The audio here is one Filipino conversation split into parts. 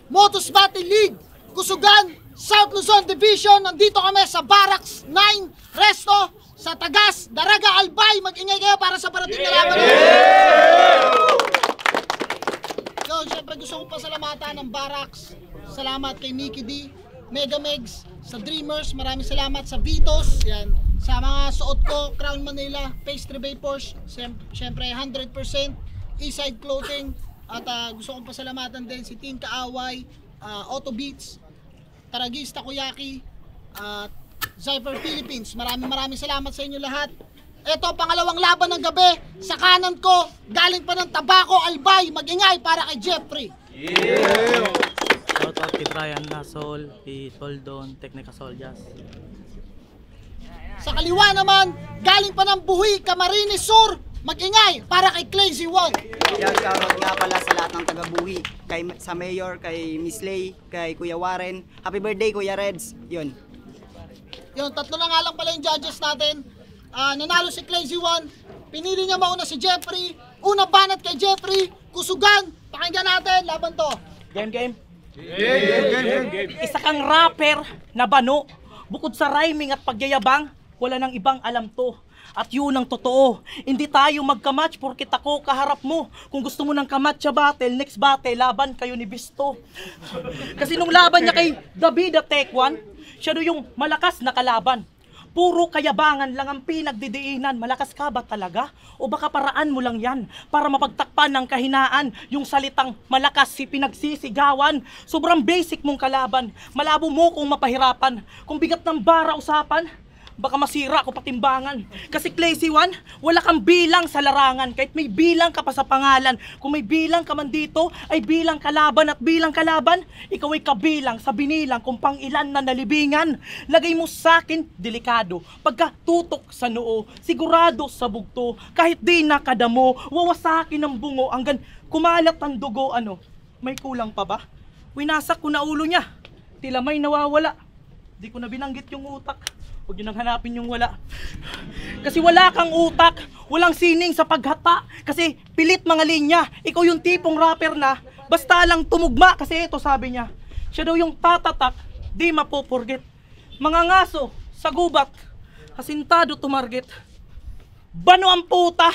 Motos Battle League, Kusugan, South Luzon Division. Nandito kami sa Barracks 9 Resto sa Tagas, Daraga, Albay. Mag-ingay kayo para sa parating na laban. Yo, syempre gusto kong pasalamatan ng Barracks. Salamat kay Mickey D, Mega Megs, sa Dreamers. Maraming salamat sa Vitos. Yan. Sa mga suot ko, Crown Manila, Pastry Vapors, syempre 100% Eastside Clothing. At gusto kong pasalamatan din si Team Kaaway, Auto Beats, Taragista Kuyaki, at Zypher Philippines. Maraming salamat sa inyo lahat. Ito, pangalawang laban ng gabi. Sa kanan ko, galing pa ng Tabaco, Albay. Mag-ingay para kay Jeffrey. Yeah! Shout out kay Brian Nasol, kay Toldon, Technica Soldiers. Sa kaliwa naman, galing pa ng Buhi, Camarines Sur. Mag-ingay para kay Crazy One. Yan, shoutout nga pala sa lahat ng taga-Buhi. Sa Mayor, kay Miss Lay, kay Kuya Warren. Happy birthday, Kuya Reds. Yun. Yun, tatlo na nga lang pala yung judges natin. Nanalo si Crazy One. Pinili niya mauna si Jeffrey. Una banat kay Jeffrey. Kusugan. Pakinggan natin. Laban to. Game. Isa kang rapper na bano. Bukod sa rhyming at pagyayabang, wala nang ibang alam to. At yun ang totoo. Hindi tayo magkamatch porkit ako kaharap mo. Kung gusto mo ng kamatch sa battle, next battle, laban kayo ni Bisto. Kasi nung laban niya kay David at Tekwan, siya do yung malakas na kalaban. Puro kayabangan lang ang pinagdidiinan. Malakas ka ba talaga? O baka paraan mo lang yan para mapagtakpan ng kahinaan? Yung salitang malakas si pinagsisigawan. Sobrang basic mong kalaban. Malabo mo kung mapahirapan. Kung bigat ng bara usapan, baka masira ko patimbangan. Kasi Crazy One, wala kang bilang sa larangan. Kahit may bilang ka pa sa pangalan. Kung may bilang ka man dito, ay bilang kalaban. At bilang kalaban, ikaw ay kabilang sa binilang kung pang ilan na nalibingan. Lagay mo sa akin, delikado. Pagka tutok sa noo, sigurado sa bugto. Kahit di nakadamo, wawasakin ng bungo. Hanggang kumalat ang dugo, may kulang pa ba? Winasak ko na ulo niya. Tila may nawawala. Di ko na binanggit yung utak. Huwag nyo nang hanapin yung wala. Kasi wala kang utak, walang sining sa paghata. Kasi pilit mga linya, ikaw yung tipong rapper na basta lang tumugma. Kasi ito sabi niya, siya daw yung tatatak, di mapupurgit. Mga ngaso, sa gubat, hasintado tumarget. Bano ang puta,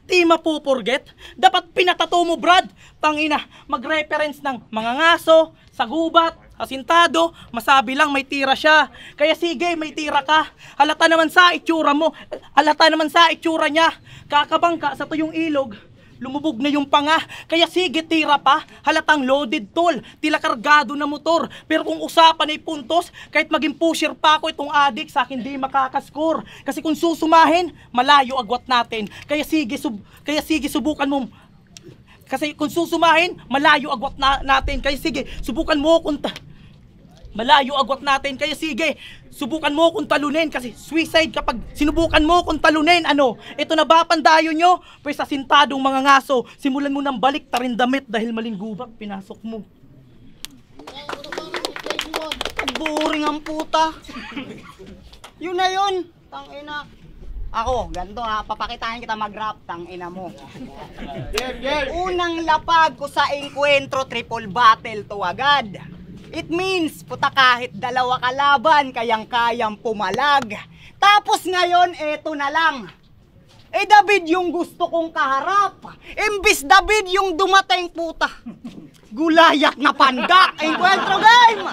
di mapupurget. Dapat pinatato mo, Brad. Tangina, mag-reference ng mga ngaso, sa gubat, asintado, masabi lang may tira siya. Kaya sige, may tira ka. Halata naman sa itsura mo. Halata naman sa itsura niya. Kakabangka sa tuyong ilog. Lumubog na yung panga. Kaya sige, tira pa. Halatang loaded tol. Tila kargado na motor. Pero kung usapan ay puntos, kahit maging pusher pa ako itong adik, sa akin di makakascore. Kasi kung susumahin, malayo agwat natin. Kaya sige, subukan mo. Kasi kung susumahin, malayo agwat natin. Kaya sige, subukan mo kung malayo agwat natin. Kaya sige, subukan mo kung talunin. Kasi suicide kapag sinubukan mo kung talunin. Ito na ba pandayo nyo? Pues sa sintadong mga ngaso, simulan mo ng balik tarin damit dahil maling gubak pinasok mo. Boring ang puta. Yun na yun. Tangina. Ako, ganito ha, papakitain kita mag-rap, tangina mo. Unang lapag ko sa enkwentro, triple battle to agad. It means, puta kahit dalawa kalaban, kayang-kayang pumalag. Tapos ngayon, eto na lang. David yung gusto kong kaharap. Imbis David yung dumating, puta. Gulayat na pandak, enkwentro game.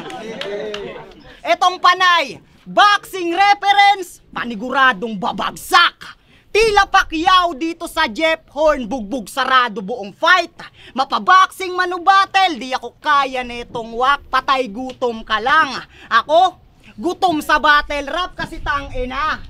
Etong panay, boxing reference, paniguradong babagsak. Tila Pacquiao dito sa Jeff Horn, bugbog sarado buong fight. Mapaboxing manubattle, di ako kaya netong wak, patay gutom ka lang. Ako, gutom sa battle rap kasi tangina.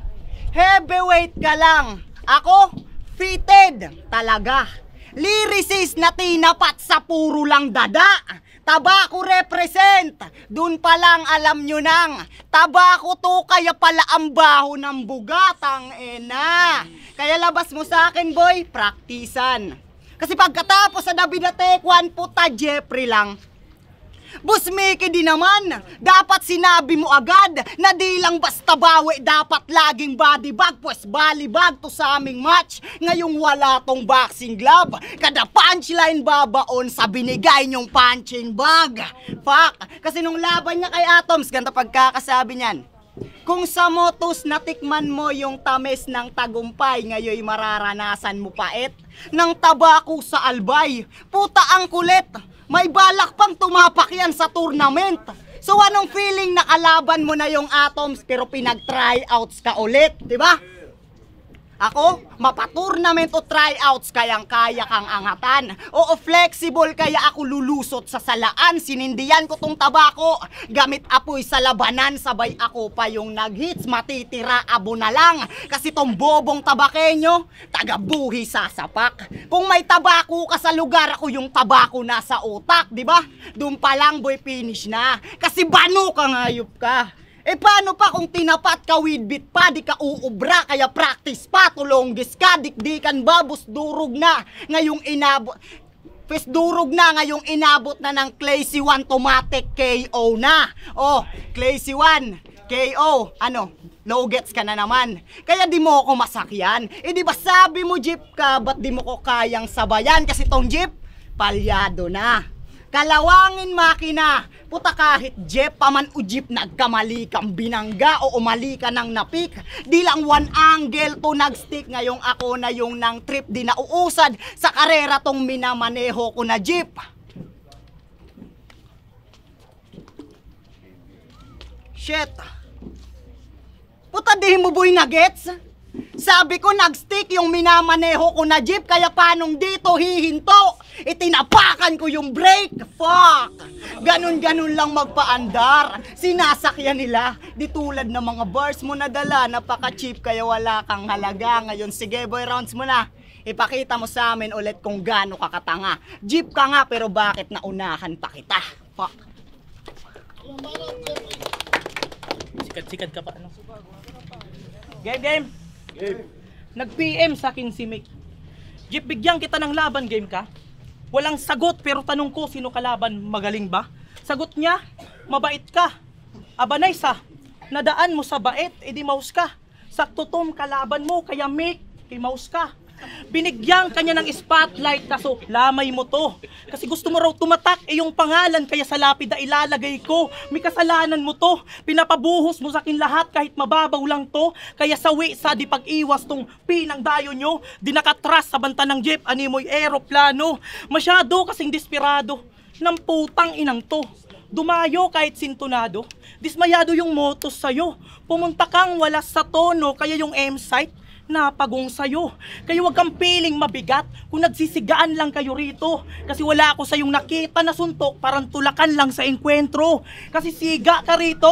Heavyweight ka lang. Ako, fitted talaga. Lyricist na tinapat sa puro lang dada. Tabako represent, dun pa lang alam nyo nang tabako to, kaya pala ang baho ng bugatang ena. Kaya labas mo sa akin boy, praktisan. Kasi pagkatapos sa David at Tekwan, puta Jeffrey lang. Boss Mickey din naman, dapat sinabi mo agad na di lang basta bawi, dapat laging body bag, pues bali bag to sa aming match. Ngayong wala tong boxing glove, kada punchline babaon sa binigay niyong punching bag. Fuck, kasi nung laban niya kay Atoms, ganda pagkakasabi niyan. Kung sa motos natikman mo yung tamis ng tagumpay, ngayon mararanasan mo pait ng tabako sa albay. Puta ang kulit, may balak pang tumapak yan sa tournament. So anong feeling na kalaban mo na yung Atoms pero pinag-tryouts ka ulit, di ba? Ako, mapa-tournament o tryouts kayang kaya kang angatan. Oo, flexible kaya ako lulusot sa salaan. Sinindihan ko tong tabako. Gamit apoy sa labanan, sabay ako pa yung nag-hits. Matitira abo na lang. Kasi tong bobong tabakenyo, taga-buhi sa sapak. Kung may tabako ka sa lugar, ako yung tabako nasa utak, di ba? Doon pa lang boy, finish na. Kasi bano ka, ngayop ka. Eh paano pa kung tinapat ka with bit pa, di ka uubra, kaya practice pa, tulonggis ka, dikdikan babos, durog na, ngayong inabot, durog na, ngayong inabot na ng Classy 1, automatic KO na. Oh, Classy 1, KO, ano, low gets ka na naman, kaya di mo ako masakyan. Eh di ba sabi mo jeep ka, ba't di mo ko kayang sabayan, kasi tong jeep, palyado na. Kalawangin makina, puta kahit jeep paman o jeep nagkamali kang binangga o umali ka ng napik. Di lang one angle to nagstick, ngayong ako na yung nang trip di nauusad sa karera tong minamaneho ko na jeep. Shit. Puta di mo boy na gets? Sabi ko nagstick yung minamaneho ko na jeep, kaya panong dito hihinto? Itinapakan ko yung brake. Fuck! Ganun-ganun lang magpaandar. Sinasakyan nila. Di tulad ng mga bars mo na dala, napaka-cheap kaya wala kang halaga. Ngayon sige boy, rounds mo na. Ipakita mo sa amin ulit kung gaano ka katanga. Jeep ka nga pero bakit naunahan pa kita? Fuck! Sikat-sikat ka pa, ano? Game! Nag-PM sa akin si Mick. Jeep, bigyan kita ng laban, game ka? Walang sagot, pero tanong ko, sino kalaban? Magaling ba? Sagot niya, mabait ka. Abanay sa, nadaan mo sa bait, edi maus ka. Sakto tom kalaban mo, kaya Mick, maus ka. Binigyan kanya ng spotlight, kaso lamay mo to. Kasi gusto mo raw tumatak, yung pangalan, kaya sa lapida ilalagay ko. May kasalanan mo to, pinapabuhos mo sa akin lahat kahit mababaw lang to. Kaya sawi sa di pag-iwas tong pinang dayo nyo, di nakatras sa banta ng jeep, animoy aeroplano. Masyado kasing desperado ng putang inang to. Dumayo kahit sintonado, dismayado yung motos sa'yo. Pumunta kang wala sa tono, kaya yung M-site napagong sa'yo. Kaya wag kang piling mabigat kung nagsisigaan lang kayo rito. Kasi wala ako sa'yong nakita na suntok, parang tulakan lang sa enkwentro. Kasi siga ka rito,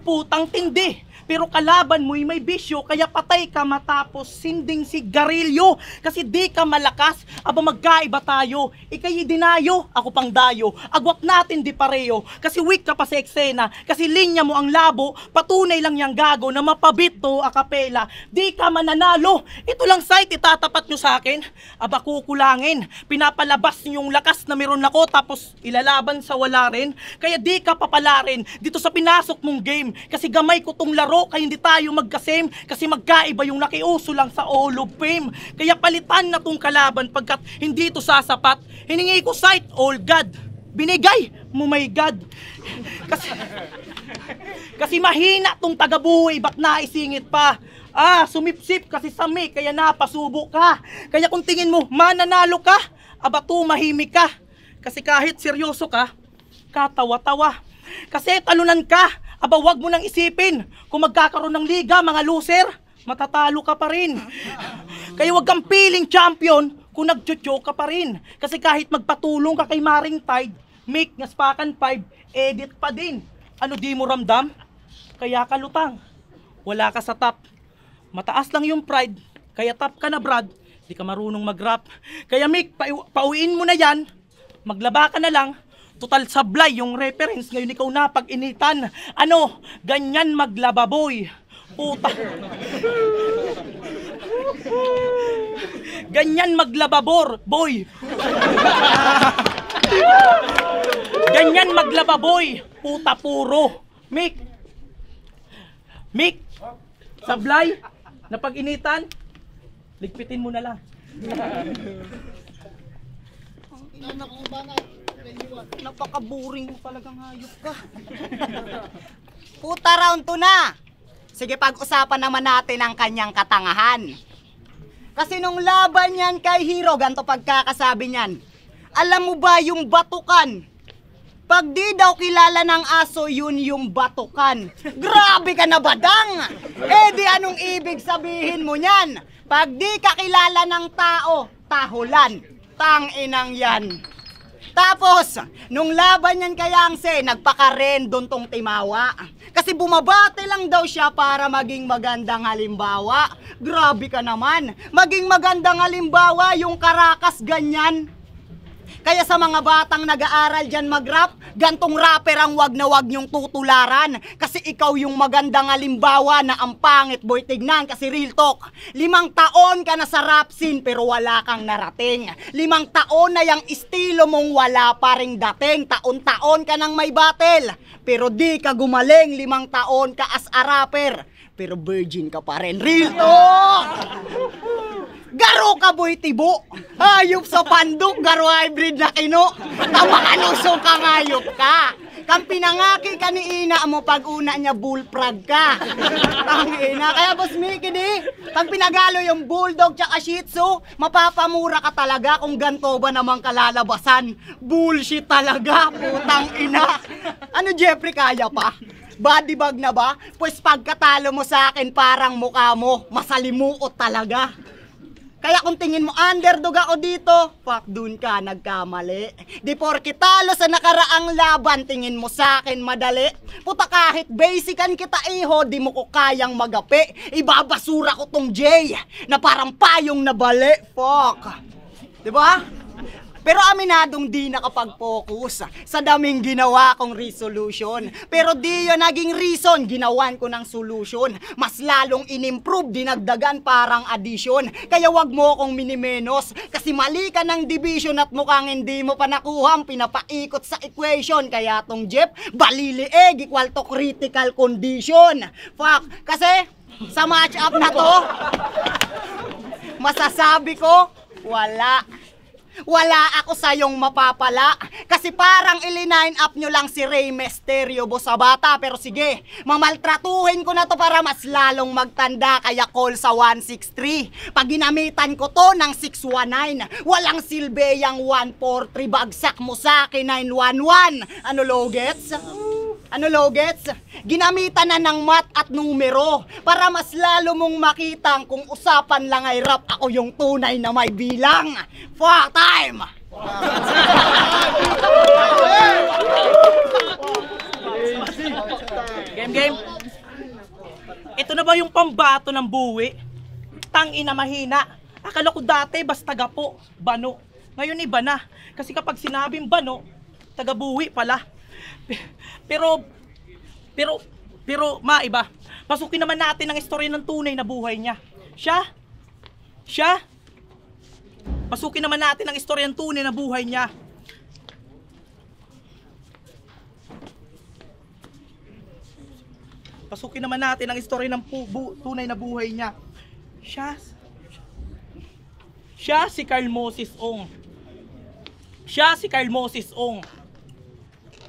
putang tindi. Pero kalaban mo'y may bisyo, kaya patay ka matapos sinding sigarilyo. Kasi di ka malakas, aba magkaiba tayo. Ika'y dinayo, ako pang dayo. Agwat natin di pareho, kasi weak ka pa sa eksena. Kasi linya mo ang labo, patunay lang yang gago na mapabito akapela. Di ka mananalo, ito lang site itatapat nyo sa akin. Aba kukulangin, pinapalabas yung lakas na meron ako, tapos ilalaban sa wala rin. Kaya di ka papalarin dito sa pinasok mong game. Kasi gamay ko tong laro, kaya hindi tayo magkasame. Kasi magkaiba yung nakiuso lang sa All of Fame. Kaya palitan na tong kalaban pagkat hindi ito sasapat. Hiningi ko sight, all God. Binigay mo, my God. Kasi mahina tong tagabuhay, ba't naisingit pa? Sumipsip kasi sami, kaya napasubo ka. Kaya kung tingin mo, mananalo ka, aba tumahimik ka. Kasi kahit seryoso ka, katawa-tawa. Kasi talunan ka, aba wag mo nang isipin. Kung magkakaroon ng liga, mga loser, matatalo ka pa rin. Kaya wag kang piling champion kung nagjojo ka pa rin. Kasi kahit magpatulong ka kay Maring Tide, make nga spakan 5, edit pa din. Ano di mo ramdam? Kaya ka lutang, wala ka sa top. Mataas lang yung pride, kaya top ka na brad. Di ka marunong mag-rap. Kaya Mick, pauwiin mo na yan. Maglaba ka na lang. Total sablay yung reference, ngayon ikaw na pag-initan. Ano, ganyan maglaba boy. Puta. Ganyan maglaba boy. Ganyan maglaba, boy. Puta puro. Mick. Sablay. Napag-initan. Ligpitin mo na lang. Napaka-boring mo talagang hayop ka. Puta, round 2 na. Sige, pag-usapan naman natin ang kanyang katangahan. Kasi nung laban niyan kay Hero, ganito pagkakasabi niyan. Alam mo ba yung batukan? Pag di daw kilala ng aso, yun yung batukan. Grabe ka na, badang! Eh di anong ibig sabihin mo niyan? Pag di ka kilala ng tao, tahulan. Tang-inang yan. Tapos, nung laban yan kay Yangse, nagpaka-rendon tong Timawa. Kasi bumabate lang daw siya para maging magandang halimbawa. Grabe ka naman. Maging magandang halimbawa yung Karakas ganyan. Kaya sa mga batang nag-aaral dyan mag-rap, gantong rapper ang wag na wag nyong tutularan. Kasi ikaw yung magandang halimbawa na ang pangit, boy, tignan. Kasi real talk, 5 taon ka na sa rap scene pero wala kang narating. 5 taon na yung estilo mong wala pa ring dating. Taon-taon ka nang may battle, pero di ka gumaling. 5 taon ka as a rapper, pero virgin ka pa rin. Real talk! Garo ka, boy, tibo. Hayop sa pandok, garo hybrid na kino. Tamakanusong ka, ngayop ka. Kang pinangaki ka ni ina mo pag una niya bullfrog ka. Tangina. Kaya boss Mickey di, pag pinagalo yung bulldog tsaka shih tzu, mapapamura ka talaga kung ganto ba namang kalalabasan. Bullshit talaga, putang ina. Ano, Jeffrey, kaya pa? Body bag na ba? Pues pagkatalo mo sa akin, parang mukha mo masalimuot talaga. Kaya kung tingin mo underdog ako dito, fuck, dun ka nagkamali. Di porke talo sa nakaraang laban, tingin mo sa akin madali. Puta, kahit basican kita iho, di mo ko kayang magapi. Ibabasura ko tong J na parang payong nabali. Fuck. Diba? Pero aminadong di nakapag-focus sa daming ginawa kong resolution. Pero di yun naging reason, ginawan ko ng solution. Mas lalong inimprove, dinagdagan parang addition. Kaya wag mo akong minimenos, kasi mali ka ng division at mukhang hindi mo pa nakuha ang pinapaikot sa equation. Kaya tong Jeff, balilieg equal to critical condition. Fuck, kasi sa match up na to, masasabi ko, wala ako sayong mapapala. Kasi parang ilinine up nyo lang si Rey Mysterio, boss, sa bata. Pero sige, mamaltratuhin ko na to para mas lalong magtanda. Kaya call sa 163. Pag ginamitan ko to ng 619, walang silbi yung 143. Bagsak mo sa akin 911. Ano, logets? Ano, logets? Ginamitan na ng mat at numero para mas lalo mong makitang kung usapan lang ay rap, ako yung tunay na may bilang. Fuck time! Game. Ito na ba yung pambato ng buwi? Tangina, mahina. Akala ko dati basta gapo, bano. Ngayon iba na. Kasi kapag sinabing bano, taga-buwi pala. Pero maiba. Pasukin naman natin ang istorya ng tunay na buhay niya. Siya. Pasukin naman natin ang istorya ng tunay na buhay niya. Pasukin naman natin ang istorya ng tunay na buhay niya. Siya si Carl Moses Ong.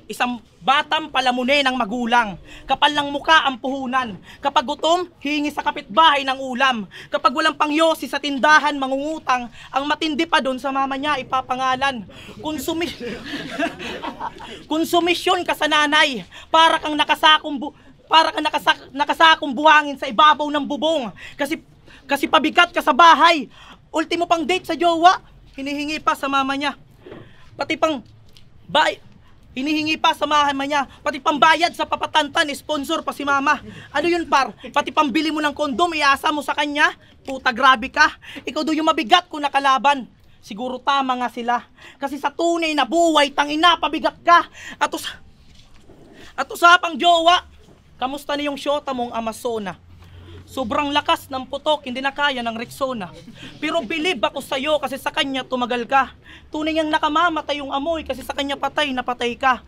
Isang batang palamune ng magulang. Kapal ng muka ang puhunan. Kapag gutom, hihingi sa kapitbahay ng ulam. Kapag walang pangyosi sa tindahan, mangungutang. Ang matindi pa doon sa mama niya, ipapangalan. Konsumisyon ka sa nanay. Para kang nakasakong buhangin sa ibabaw ng bubong. Kasi pabigat ka sa bahay. Ultimo pang date sa jowa, hinihingi pa sa mama niya. Hinihingi pa sa mama niya, pati pambayad sa papatantan, sponsor pa si mama. Ano yun, par? Pati pambili mo ng kondom, iasa mo sa kanya? Puta, grabe ka. Ikaw do yung mabigat kung nakalaban. Siguro tama nga sila. Kasi sa tunay na buhay, tangina, pabigat ka. At usapang jowa, kamusta na yung syota mong Amazona? Sobrang lakas ng putok, hindi na kaya ng Rexona. Pero believe ako sa'yo kasi sa kanya tumagal ka. Tunay niyang nakamamatay yung amoy kasi sa kanya patay na patay ka.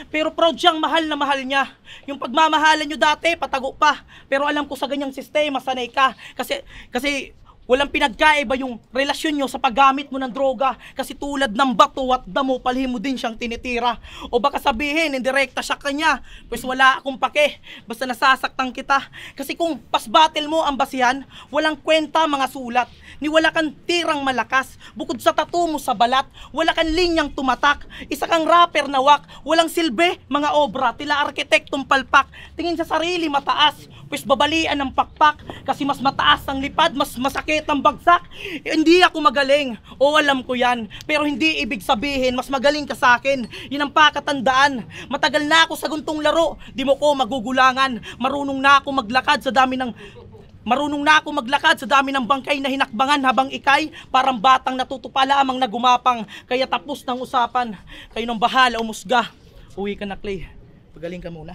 Pero proud siyang mahal na mahal niya. Yung pagmamahalan niyo dati, patago pa. Pero alam ko sa ganyang sistema, sanay ka. Kasi walang pinagkaiba yung relasyon nyo sa paggamit mo ng droga. Kasi tulad ng bato at damo, palhi mo din siyang tinitira. O baka sabihin, indirekta siya kanya. Pues wala akong pake, basta nasasaktan kita. Kasi kung pas-battle mo ang basihan, walang kwenta mga sulat. Ni wala kang tirang malakas, bukod sa tattoo mo sa balat, wala kang linyang tumatak. Isa kang rapper na wak, walang silbi, mga obra, tila arkitektong palpak. Tingin sa sarili mataas, pues babalian ng pakpak. Kasi mas mataas ang lipad, mas masakit ang bagsak. Hindi ako magaling, o alam ko yan. Pero hindi ibig sabihin, mas magaling ka sa akin. Yun ang pakatandaan. Matagal na ako sa guntong laro, di mo ko magugulangan. Marunong na ako maglakad sa dami ng bangkay na hinakbangan habang ikay parang batang natutupa lamang na gumapang. Kaya tapos ng usapan. Kayo nang bahala umusga. Uwi ka na, Clay. Pagaling ka muna.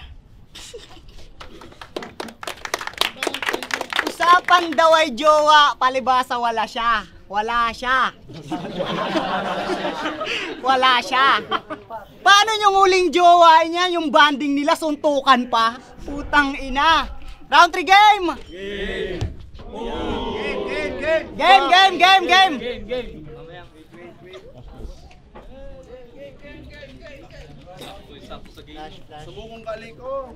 Usapan daw ay jowa, palibasa wala siya. Wala siya. Wala siya. Paano yung huling jowa niya, yung banding nila, suntukan pa? Putang ina. Round 3 game! Game! Subukong kali ko.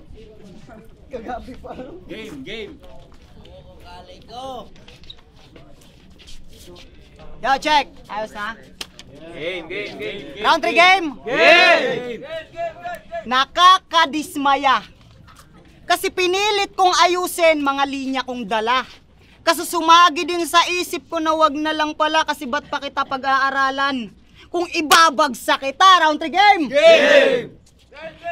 Kagabi pa. Game. Yo, check. Ayos na? Game. Round 3 game! Nakakadismaya. Kasi pinilit kong ayusin mga linya kong dala. Kasi sumagi din sa isip ko na wag na lang pala kasi ba't pa kita pag-aaralan. Kung ibabagsak kita, round 3 game!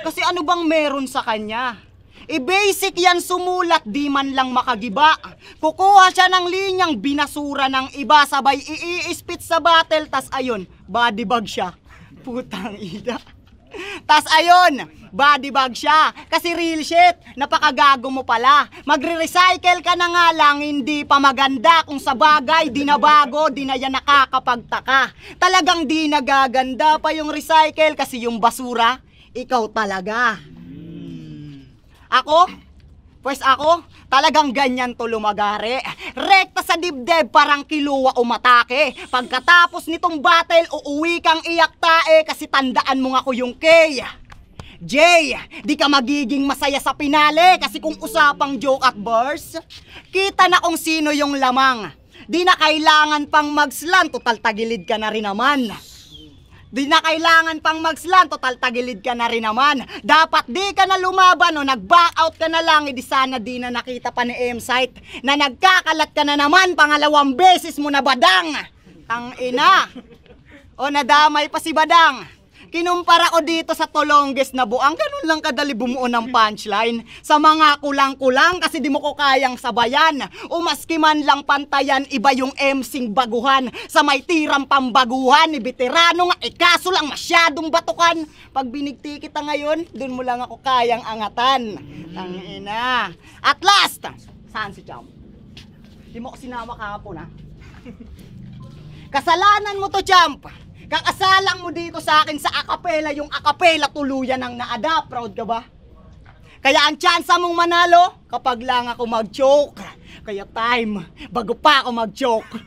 Kasi ano bang meron sa kanya? I-basic yan sumulat, di man lang makagiba. Kukuha siya ng linyang binasura ng iba, sabay i-spit sa battle, tas ayun, body bag siya. Putang ina. Tas ayun, body bag siya. Kasi real shit, napakagago mo pala. Magre-recycle ka na nga lang, hindi pa maganda. Kung sa bagay, di na bago, di na yan nakakapagtaka. Talagang di nagaganda pa yung recycle kasi yung basura, ikaw talaga. Ako? Pues ako, talagang ganyan to lumagari. Rekta sa dibdib, parang kiluwa umatake. Pagkatapos nitong battle, uuwi kang iyak tae kasi tandaan mo nga ko yung K. J, di ka magiging masaya sa pinale kasi kung usapang joke at bars, kita na kung sino yung lamang. Di na kailangan pang magslan, total tagilid ka na rin naman. Di na kailangan pang magslan, total tagilid ka na rin naman. Dapat di ka na lumaban o nag-back out ka na lang, di sana di na nakita pa ni M-Site na nagkakalat ka na naman, pangalawang beses mo na badang. Tangina. O nadamay pa si Badang. Kinumpara ko dito sa Tolongges na buang, ganun lang kadali bumuo ng punchline. Sa mga kulang-kulang kasi di mo ko kayang sabayan. O maski man lang pantayan, iba yung MCing baguhan. Sa may tirang pambaguhan, ni veterano nga, kaso lang masyadong batukan. Pag binigti kita ngayon, dun mo lang ako kayang angatan. Tangina. At last, saan si Cham? Di mo ko sinama kahapon ha? Kasalanan mo to, Champ. Kakasalang mo dito sa akin sa acapella, yung acapella tuluyan ng na-adapt. Proud ka ba? Kaya ang tsansa mong manalo, kapag lang ako mag-choke. Kaya time, bago pa ako mag-choke.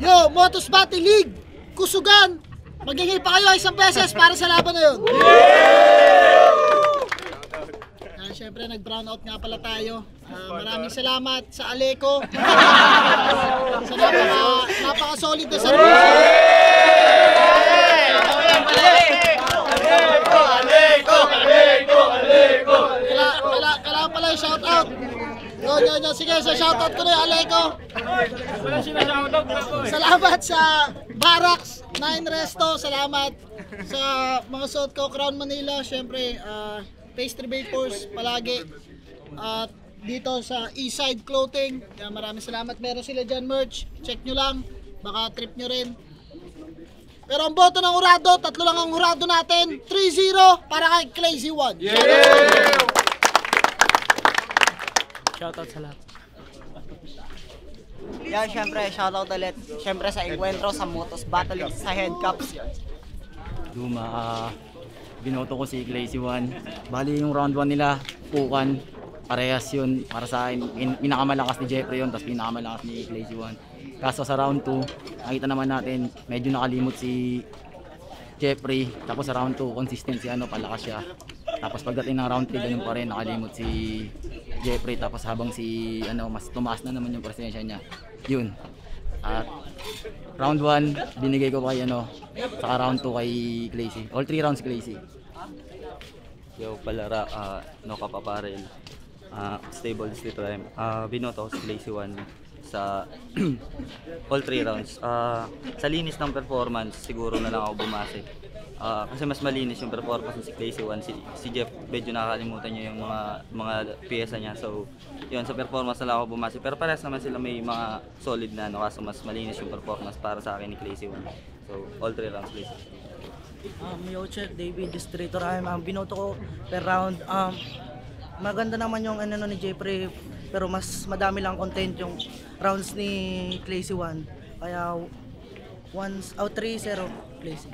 Yo, Motos Battle League, Kusugan, maghingi pa kayo 1 pesos para sa laban na yun. Siyempre, nag-brown out nga pala tayo. Maraming salamat sa Aleco. Sa napaka-solid na service. Kailangan pala yung shoutout. Yun. Sige, sa shoutout ko na yung Aleco. Salamat sa Barracks 9 Resto. Salamat sa mga suot ko, Crown Manila. Siyempre, Pastry Vapors palagi. At dito sa Eastside Clothing. Yan, maraming salamat. Meron sila dyan merch. Check nyo lang. Baka trip nyo rin. Pero ang boto ng hurado, 3 lang ang hurado natin. 3-0 para kay Crazy One. Shoutout sa lahat. Yan, syempre, shoutout ulit. Syempre sa Encuentro, sa Motos Battle, sa Head Cups. Binoto ko si Crazy One. Bali yung round 1 nila, pukan. Parehas yun. Para sa akin, pinakamalakas ni Jeffrey yun, tapos pinakamalakas ni Crazy One. Kaso sa round 2, nakita naman natin, medyo nakalimot si Jeffrey. Tapos sa round 2, consistent si palakas siya. Tapos pagdating ng round 3, ganun pa rin, nakalimot si Jeffrey. Tapos habang si, mas tumaas na naman yung presensya niya. Yun. At round 1, binigay ko kay saka round 2 kay Crazy. All 3 rounds Crazy. Yo, palara, no kapaparel. Stable street rhyme. Binoto ko si Crazy One sa all 3 rounds. Sa linis ng performance, siguro na lang ako bumase. Kasi mas malinis yung performance ng si Crazy One. Si Jeff, medyo nakakalimutan niya yung mga piyesa niya. So, yun, sa performance na lang ako bumase. Pero parehas naman sila may mga solid na, kaso mas malinis yung performance para sa akin ni Crazy One. So, all 3 rounds, please. Yochek, David, Distrito Rhyme. Ang binoto ko per round. Maganda naman yung ni Jeffrey, pero mas madami lang content yung rounds ni Crazy One. Kaya 3-0 Crazy.